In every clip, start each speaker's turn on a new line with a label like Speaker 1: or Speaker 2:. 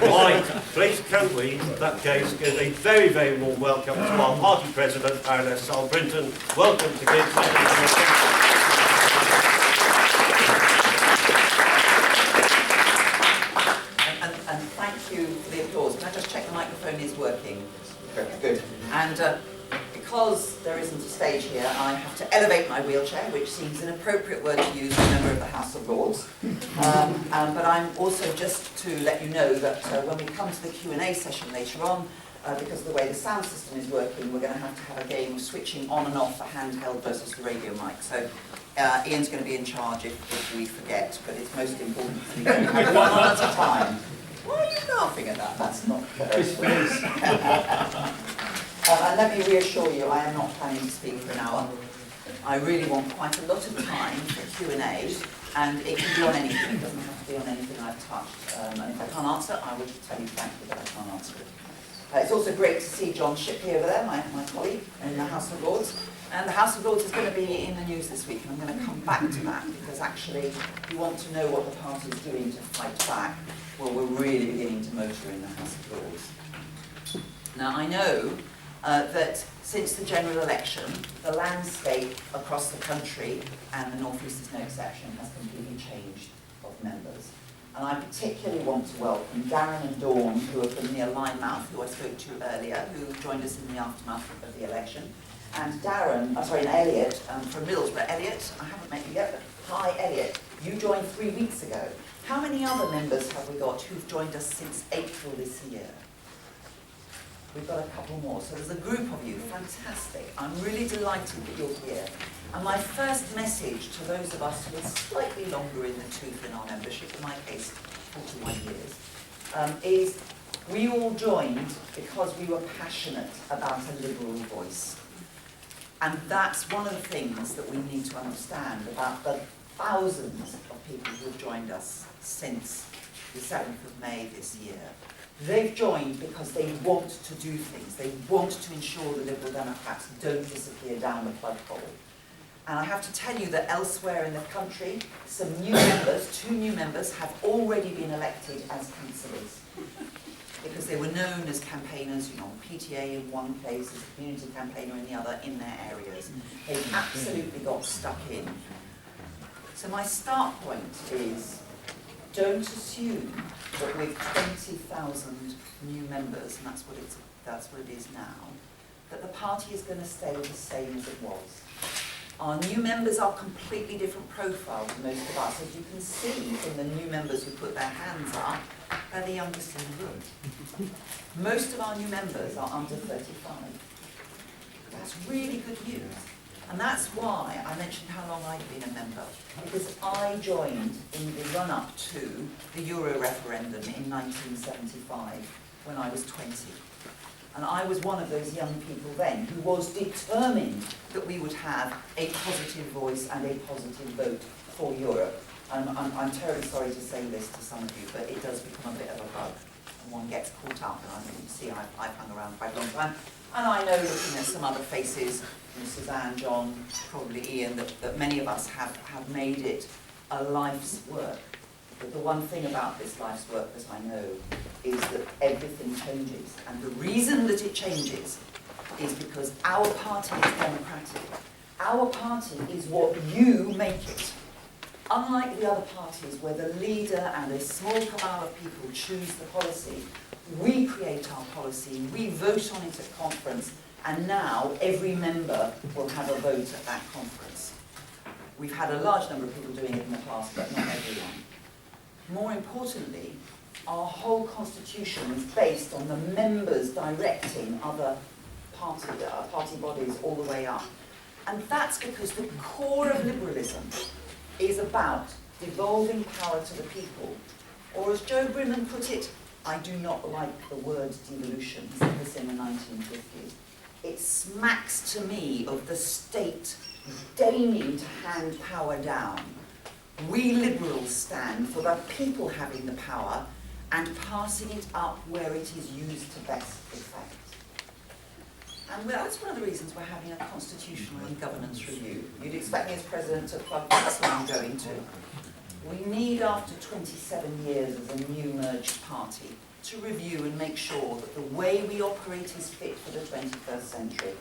Speaker 1: Right, please can we, in that case, give a very, very warm welcome to our party president, Baroness Sal Brinton. Welcome to Gateshead.
Speaker 2: And thank you for the applause. Can I just check the microphone is working? Good. And because there isn't a stage here, I have to elevate my wheelchair, which seems an appropriate word to use for a member of the House of Lords. But I'm also just to let you know that when we come to the Q&A session later on, because of the way the sound system is working, we're going to have a game of switching on and off the handheld versus the radio mic. So Ian's going to be in charge if we forget, but it's most important for me to have one on at a time. Why are you laughing at that? That's not fair. And let me reassure you, I am not planning to speak for an hour. I really want quite a lot of time for Q&A, and it can be on anything. It doesn't have to be on anything I've touched. And if I can't answer, I will tell you frankly that I can't answer it. It's also great to see John Shipley over there, my colleague in the House of Lords. And the House of Lords is going to be in the news this week, and I'm going to come back to that, because actually, if you want to know what the party is doing to fight back, well, we're really beginning to motor in the House of Lords. Now, I know that since the general election, the landscape across the country, and the North East is no exception, has completely changed of members. And I particularly want to welcome Darren and Dawn, who are from near Linemouth, who I spoke to earlier, who joined us in the aftermath of the election. And Elliot from Middlesbrough. Elliot, I haven't met you yet, but hi Elliot, you joined 3 weeks ago. How many other members have we got who've joined us since April this year? We've got a couple more, so there's a group of you, fantastic. I'm really delighted that you're here. And my first message to those of us who are slightly longer in the tooth in our membership, in my case, 41 years, is we all joined because we were passionate about a liberal voice. And that's one of the things that we need to understand about the thousands of people who have joined us since the 7th of May this year. They've joined because they want to do things. They want to ensure the Liberal Democrats don't disappear down the plug hole. And I have to tell you that elsewhere in the country, some new members, 2 new members, have already been elected as councillors. Because they were known as campaigners, PTA in one place, as a community campaigner in the other, in their areas. They've absolutely got stuck in. So my start point is, don't assume that with 20,000 new members, and that's what it is now, that the party is going to stay the same as it was. Our new members are completely different profile to most of us. As you can see from the new members who put their hands up, they're the youngest in the room. Most of our new members are under 35. That's really good news. And that's why I mentioned how long I'd been a member. Because I joined in the run-up to the Euro referendum in 1975 when I was 20. And I was one of those young people then who was determined that we would have a positive voice and a positive vote for Europe. I'm terribly sorry to say this to some of you, but it does become a bit of a bug. And one gets caught up, and you see I've hung around quite a long time. And I know, looking at some other faces, Suzanne, John, probably Ian, that many of us have made it a life's work. But the one thing about this life's work that I know is that everything changes. And the reason that it changes is because our party is democratic. Our party is what you make it. Unlike the other parties where the leader and a small cabal of people choose the policy, we create our policy, we vote on it at conference, and now every member will have a vote at that conference. We've had a large number of people doing it in the past, but not everyone. More importantly, our whole constitution is based on the members directing other party bodies all the way up. And that's because the core of liberalism is about devolving power to the people. Or as Joe Brimman put it, I do not like the word devolution. He said this in the 1950s. It smacks to me of the state deigning to hand power down. We liberals stand for the people having the power and passing it up where it is used to best effect. And that's one of the reasons we're having a constitutional and governance review. You'd expect me as president to plug that's what I'm going to. We need, after 27 years as a new merged party, to review and make sure that the way we operate is fit for the 21st century.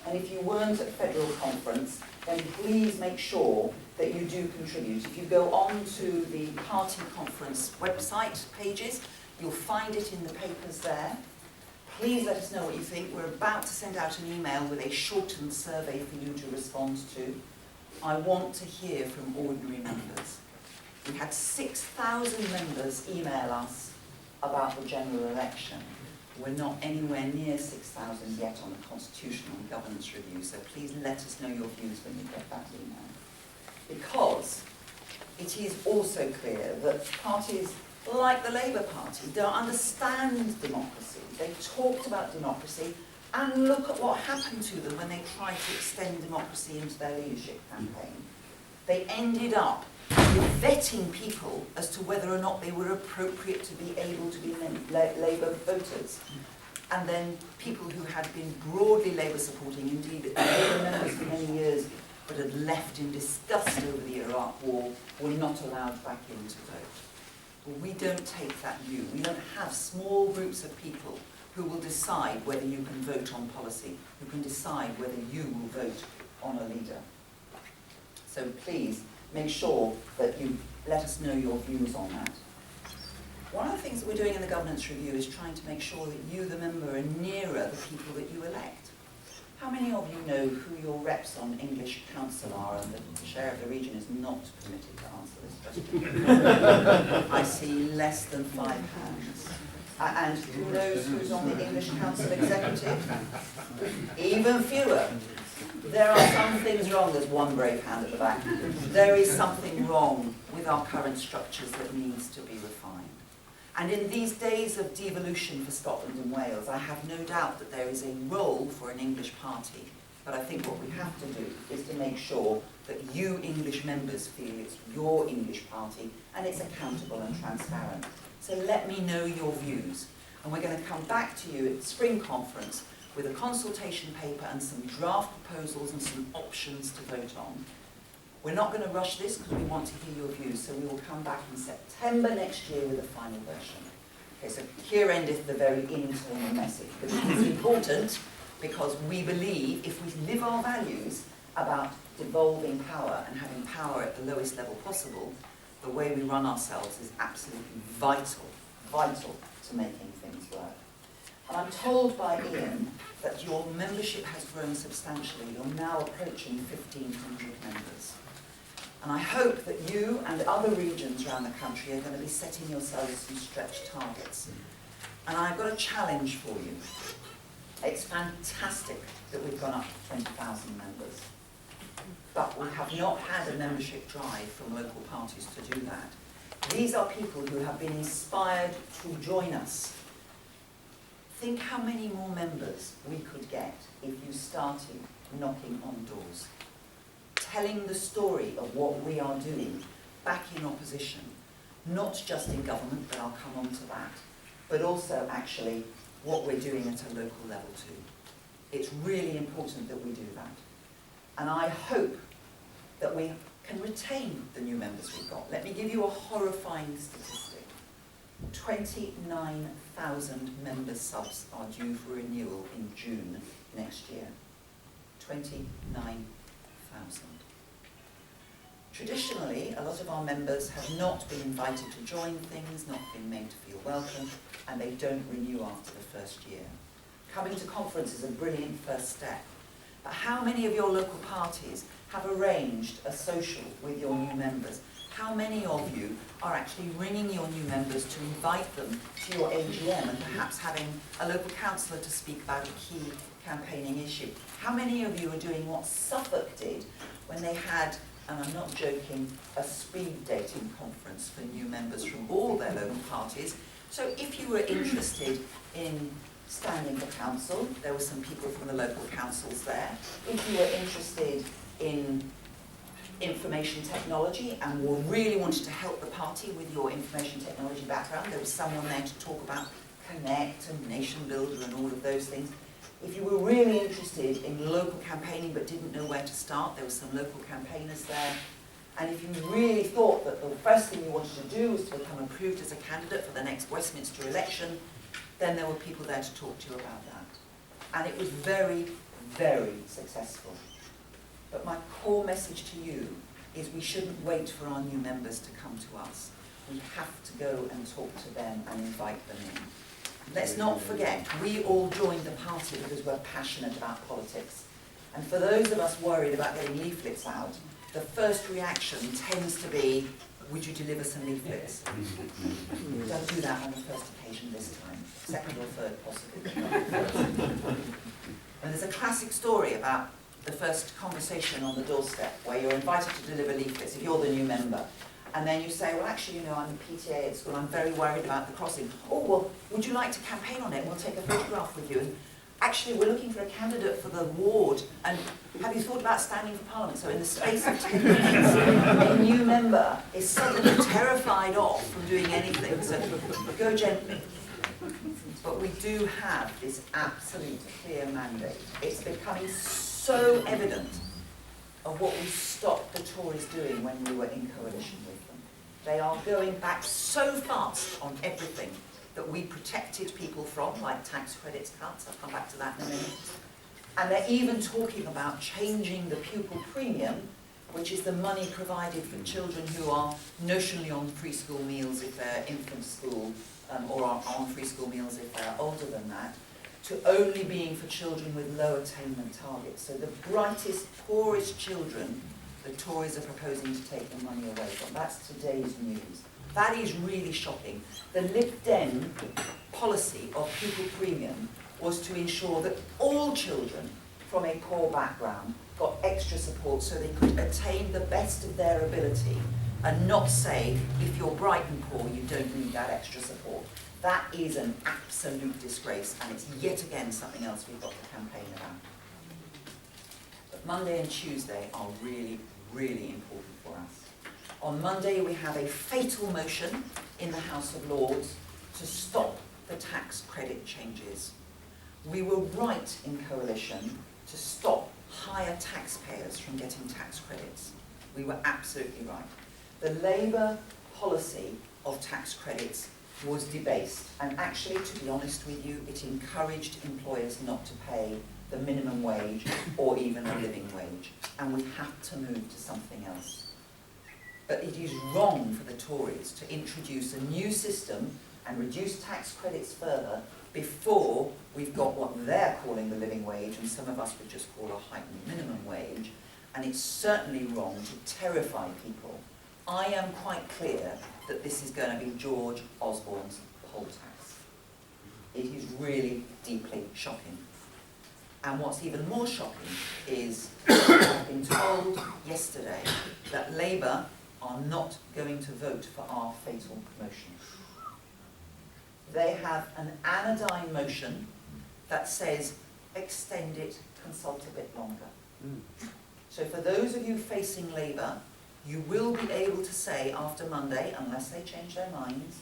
Speaker 2: And if you weren't at Federal Conference, then please make sure that you do contribute. If you go on to the party conference website pages, you'll find it in the papers there. Please let us know what you think. We're about to send out an email with a shortened survey for you to respond to. I want to hear from ordinary members. We had 6,000 members email us about the general election. We're not anywhere near 6,000 yet on the constitutional and governance review, so please let us know your views when you get that email. Because it is also clear that parties like the Labour Party don't understand democracy. They talked about democracy, and look at what happened to them when they tried to extend democracy into their leadership campaign. They ended up vetting people as to whether or not they were appropriate to be able to be Labour voters. And then people who had been broadly Labour supporting, indeed Labour members for many years, but had left in disgust over the Iraq War, were not allowed back in to vote. Well, we don't take that view. We don't have small groups of people who will decide whether you can vote on policy, who can decide whether you will vote on a leader. So please, make sure that you let us know your views on that. One of the things that we're doing in the governance review is trying to make sure that you, the member, are nearer the people that you elect. How many of you know who your reps on English Council are, and the chair of the region is not permitted to answer this question? I see less than 5 hands. And who knows who's on the English Council executive? Even fewer. There are some things wrong. There's one brave hand at the back. There is something wrong with our current structures that needs to be refined. And in these days of devolution for Scotland and Wales, I have no doubt that there is a role for an English party. But I think what we have to do is to make sure that you English members feel it's your English party and it's accountable and transparent. So let me know your views. And we're going to come back to you at the spring conference with a consultation paper and some draft proposals and some options to vote on. We're not going to rush this because we want to hear your views, so we will come back in September next year with a final version. Okay, so here endeth the very internal message, but it is important because we believe if we live our values about devolving power and having power at the lowest level possible, the way we run ourselves is absolutely vital to making things work. And I'm told by Ian that your membership has grown substantially. You're now approaching 1,500 members. And I hope that you and other regions around the country are going to be setting yourselves some stretch targets. And I've got a challenge for you. It's fantastic that we've gone up to 20,000 members. But we have not had a membership drive from local parties to do that. These are people who have been inspired to join us. Think how many more members we could get if you started knocking on doors, telling the story of what we are doing back in opposition, not just in government, but I'll come on to that, but also actually what we're doing at a local level too. It's really important that we do that. And I hope that we can retain the new members we've got. Let me give you a horrifying statistic. 29,000 member subs are due for renewal in June next year. 29,000. Traditionally, a lot of our members have not been invited to join things, not been made to feel welcome, and they don't renew after the first year. Coming to conference is a brilliant first step. But how many of your local parties have arranged a social with your new members? How many of you are actually ringing your new members to invite them to your AGM and perhaps having a local councillor to speak about a key campaigning issue? How many of you are doing what Suffolk did when they had, and I'm not joking, a speed dating conference for new members from all their local parties? So if you were interested in standing for council, there were some people from the local councils there. If you were interested in information technology and really wanted to help the party with your information technology background, there was someone there to talk about Connect and Nation Builder and all of those things. If you were really interested in local campaigning but didn't know where to start, there were some local campaigners there. And if you really thought that the first thing you wanted to do was to become approved as a candidate for the next Westminster election, then there were people there to talk to you about that. And it was very, very successful. But my core message to you is we shouldn't wait for our new members to come to us. We have to go and talk to them and invite them in. Let's not forget, we all joined the party because we're passionate about politics. And for those of us worried about getting leaflets out, the first reaction tends to be, would you deliver some leaflets? Don't do that on the first occasion this time. Second or third, possibly. And there's a classic story about the first conversation on the doorstep where you're invited to deliver leaflets if you're the new member. And then you say, well, actually, you know, I'm the PTA at school, I'm very worried about the crossing. Oh, well, would you like to campaign on it? We'll take a photograph with you. And actually, we're looking for a candidate for the ward. And have you thought about standing for Parliament? So in the space of 10 minutes, a new member is suddenly terrified off from doing anything. So go gently. But we do have this absolute clear mandate. It's becoming so evident of what we stopped the Tories doing when we were in coalition with them. They are going back so fast on everything that we protected people from, like tax credits cuts. I'll come back to that in a minute. And they're even talking about changing the pupil premium, which is the money provided for children who are notionally on free school meals if they're infant school, or are on free school meals if they're older than that, to only being for children with low attainment targets. So the brightest, poorest children, the Tories are proposing to take the money away from. That's today's news. That is really shocking. The Lib Dem policy of pupil premium was to ensure that all children from a poor background got extra support so they could attain the best of their ability and not say, if you're bright and poor, you don't need that extra support. That is an absolute disgrace, and it's yet again something else we've got to campaign about. But Monday and Tuesday are really, really important for us. On Monday, we have a fatal motion in the House of Lords to stop the tax credit changes. We were right in coalition to stop higher taxpayers from getting tax credits. We were absolutely right. The Labour policy of tax credits was debased, and actually, to be honest with you, it encouraged employers not to pay the minimum wage or even a living wage, and we have to move to something else. But it is wrong for the Tories to introduce a new system and reduce tax credits further before we've got what they're calling the living wage, and some of us would just call a heightened minimum wage, and it's certainly wrong to terrify people. I am quite clear that this is going to be George Osborne's poll tax. It is really deeply shocking. And what's even more shocking is I've been told yesterday that Labour are not going to vote for our fatal motion. They have an anodyne motion that says, extend it, consult a bit longer. So for those of you facing Labour, you will be able to say after Monday, unless they change their minds,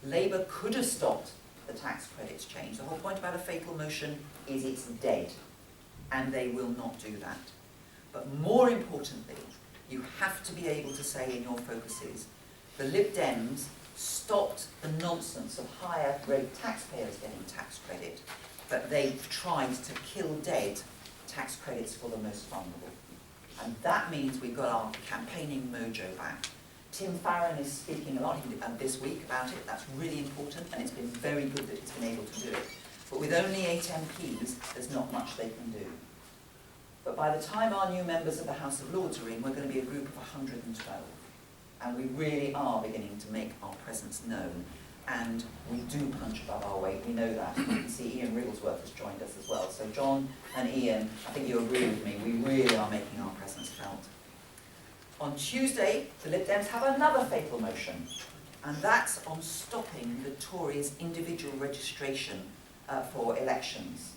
Speaker 2: Labour could have stopped the tax credits change. The whole point about a fatal motion is it's dead, and they will not do that. But more importantly, you have to be able to say in your focuses, the Lib Dems stopped the nonsense of higher rate taxpayers getting tax credit, but they've tried to kill dead tax credits for the most vulnerable. And that means we've got our campaigning mojo back. Tim Farron is speaking a lot this week about it. That's really important, and it's been very good that he's been able to do it. But with only 8 MPs, there's not much they can do. But by the time our new members of the House of Lords are in, we're going to be a group of 112. And we really are beginning to make our presence known. And we do punch above our weight, we know that. You can see Ian Wrigglesworth has joined us as well. So John and Ian, I think you agree with me, we really are making our presence felt. On Tuesday, the Lib Dems have another fatal motion, and that's on stopping the Tories' individual registration for elections.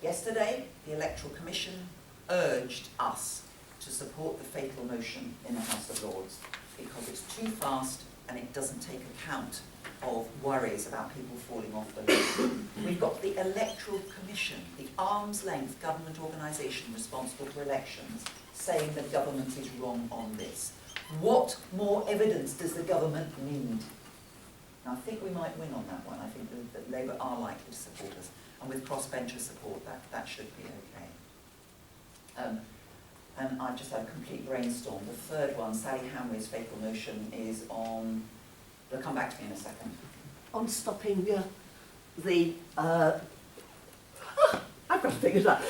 Speaker 2: Yesterday, the Electoral Commission urged us to support the fatal motion in the House of Lords because it's too fast and it doesn't take account of worries about people falling off the list. We've got the Electoral Commission, the arm's length government organisation responsible for elections, saying the government is wrong on this. What more evidence does the government need? Now, I think we might win on that one. I think that Labour are likely to support us, and with crossbencher support, that should be okay. And I've just had a complete brainstorm. The third one, Sally Hamway's fatal motion, is on. They'll come back to me in a second.
Speaker 3: On stopping the I've got to figure that.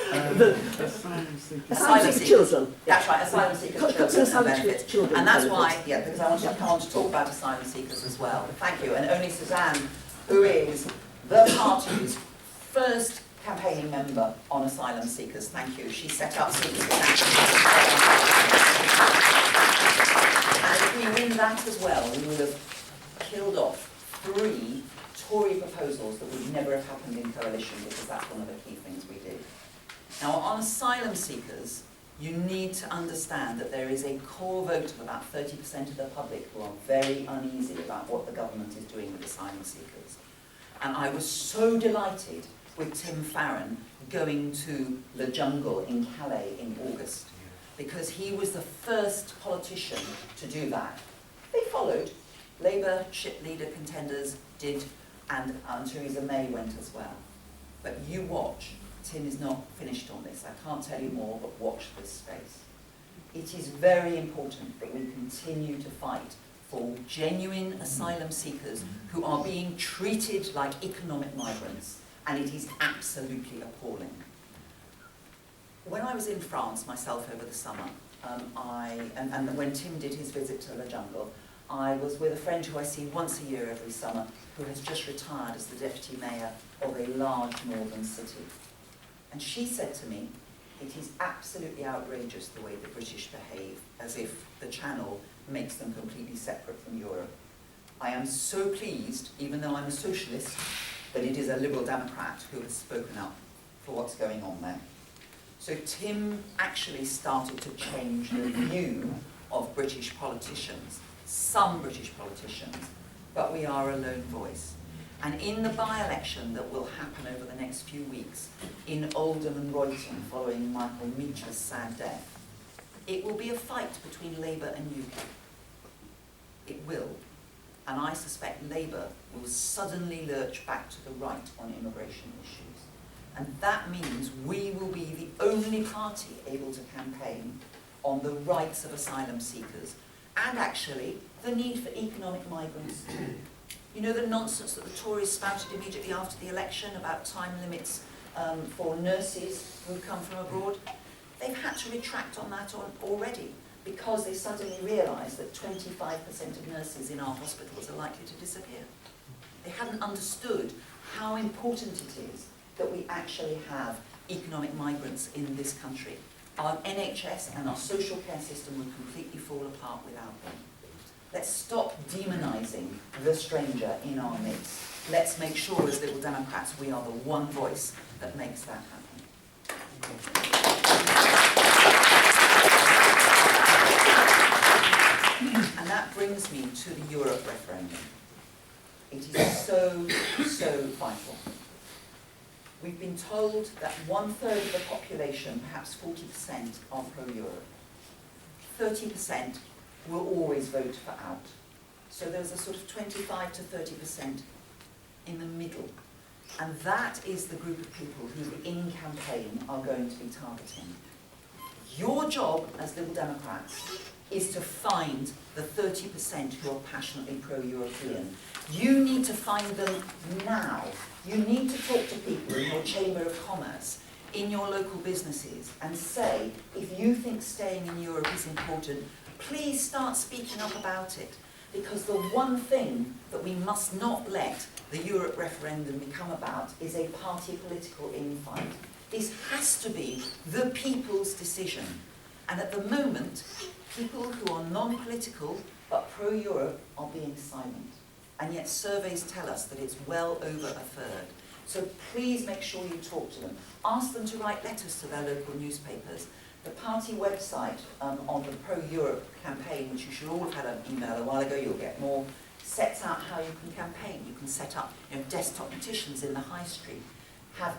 Speaker 3: Asylum seekers children.
Speaker 2: That's right, asylum seekers children and benefits.
Speaker 3: Children
Speaker 2: and that's why, yeah, because I wanted to come on to talk about asylum seekers as well. Thank you. And only Suzanne, who is the party's first campaigning member on asylum seekers, thank you. She set up Seekers in Action. And if we win that as well, we will have killed off 3 Tory proposals that would never have happened in coalition, because that's one of the key things we do. Now, on asylum seekers, you need to understand that there is a core vote of about 30% of the public who are very uneasy about what the government is doing with asylum seekers. And I was so delighted with Tim Farron going to the jungle in Calais in August, because he was the first politician to do that. They followed. Labour ship leader contenders did, and Theresa May went as well. But you watch. Tim is not finished on this. I can't tell you more, but watch this space. It is very important that we continue to fight for genuine asylum seekers who are being treated like economic migrants, and it is absolutely appalling. When I was in France myself over the summer, and when Tim did his visit to La Jungle, I was with a friend who I see once a year every summer, who has just retired as the deputy mayor of a large northern city. And she said to me, it is absolutely outrageous the way the British behave, as if the Channel makes them completely separate from Europe. I am so pleased, even though I'm a socialist, that it is a Liberal Democrat who has spoken up for what's going on there. So Tim actually started to change the view of British politicians, some British politicians, but we are a lone voice. And in the by-election that will happen over the next few weeks in Oldham and Royton following Michael Meach's sad death, it will be a fight between Labour and UKIP. It will. And I suspect Labour will suddenly lurch back to the right on immigration issues. And that means we will be the only party able to campaign on the rights of asylum seekers, and actually the need for economic migrants too. You know the nonsense that the Tories spouted immediately after the election about time limits for nurses who come from abroad? They've had to retract on that already, because they suddenly realised that 25% of nurses in our hospitals are likely to disappear. They hadn't understood how important it is that we actually have economic migrants in this country. Our NHS and our social care system would completely fall apart without them. Let's stop demonising the stranger in our midst. Let's make sure, as Liberal Democrats, we are the one voice that makes that happen. And that brings me to the Europe referendum. It is so, so vital. We've been told that 1/3 of the population, perhaps 40%, are pro-Europe. 30% will always vote for out. So there's a sort of 25 to 30% in the middle. And that is the group of people who in campaign are going to be targeting. Your job as Liberal Democrats is to find the 30% who are passionately pro-European. You need to find them now. You need to talk to people in your Chamber of Commerce, in your local businesses, and say, if you think staying in Europe is important, please start speaking up about it. Because the one thing that we must not let the Europe referendum become about is a party political infight. This has to be the people's decision. And at the moment, people who are non-political but pro-Europe are being silent. And yet surveys tell us that it's well over 1/3. So please make sure you talk to them. Ask them to write letters to their local newspapers. The party website on the Pro-Europe campaign, which you should all have had an email a while ago, you'll get more, sets out how you can campaign. You can set up desktop petitions in the high street, have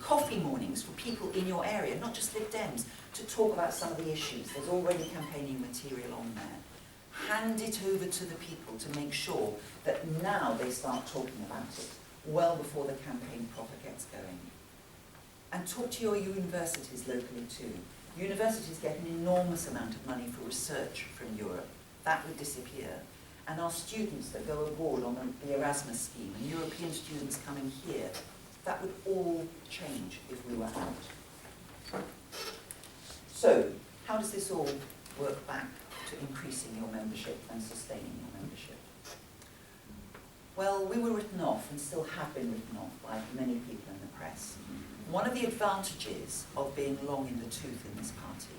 Speaker 2: coffee mornings for people in your area, not just Lib Dems, to talk about some of the issues. There's already campaigning material on there. Hand it over to the people to make sure that now they start talking about it, well before the campaign proper gets going. And talk to your universities locally too. Universities get an enormous amount of money for research from Europe. That would disappear. And our students that go abroad on the Erasmus scheme, and European students coming here, that would all change if we were out. So, how does this all work back to increasing your membership and sustaining your membership? Well, we were written off and still have been written off by many people in the press. One of the advantages of being long in the tooth in this party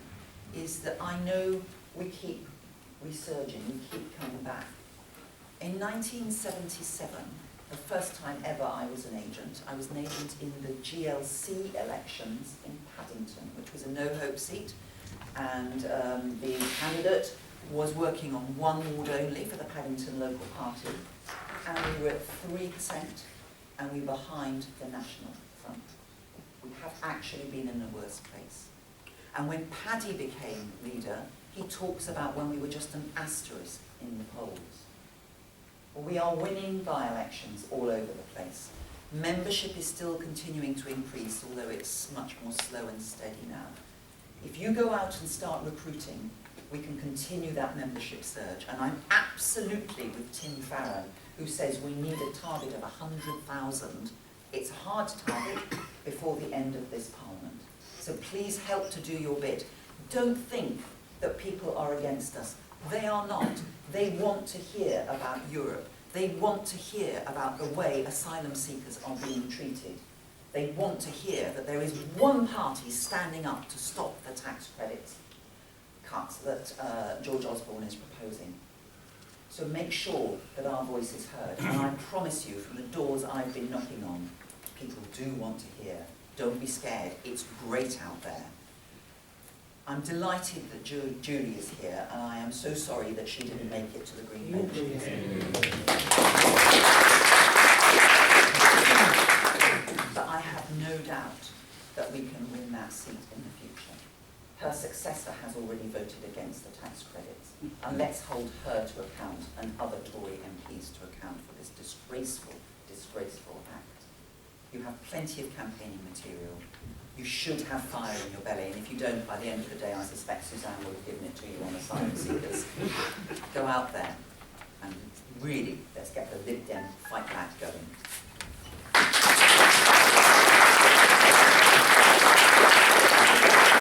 Speaker 2: is that I know we keep resurging, we keep coming back. In 1977, the first time ever I was an agent in the GLC elections in Paddington, which was a no-hope seat, and the candidate was working on one ward only for the Paddington local party, and we were at 3%, and we were behind the National Front. We have actually been in a worse place. And when Paddy became leader, he talks about when we were just an asterisk in the polls. Well, we are winning by-elections all over the place. Membership is still continuing to increase, although it's much more slow and steady now. If you go out and start recruiting, we can continue that membership surge. And I'm absolutely with Tim Farron, who says we need a target of 100,000. It's a hard target before the end of this Parliament. So please help to do your bit. Don't think that people are against us. They are not. They want to hear about Europe. They want to hear about the way asylum seekers are being treated. They want to hear that there is one party standing up to stop the tax credits cuts that George Osborne is proposing. So make sure that our voice is heard. And I promise you, from the doors I've been knocking on, people do want to hear. Don't be scared. It's great out there. I'm delighted that Julie is here, and I am so sorry that she didn't make it to the Green Bench. But I have no doubt that we can win that seat in the future. Her successor has already voted against the tax credits, and let's hold her to account and other Tory MPs to account for this disgraceful, disgraceful act. You have plenty of campaigning material. You should have fire in your belly, and if you don't, by the end of the day, I suspect Suzanne would have given it to you on asylum seekers. Go out there and really, let's get the Lib Dem fight back going.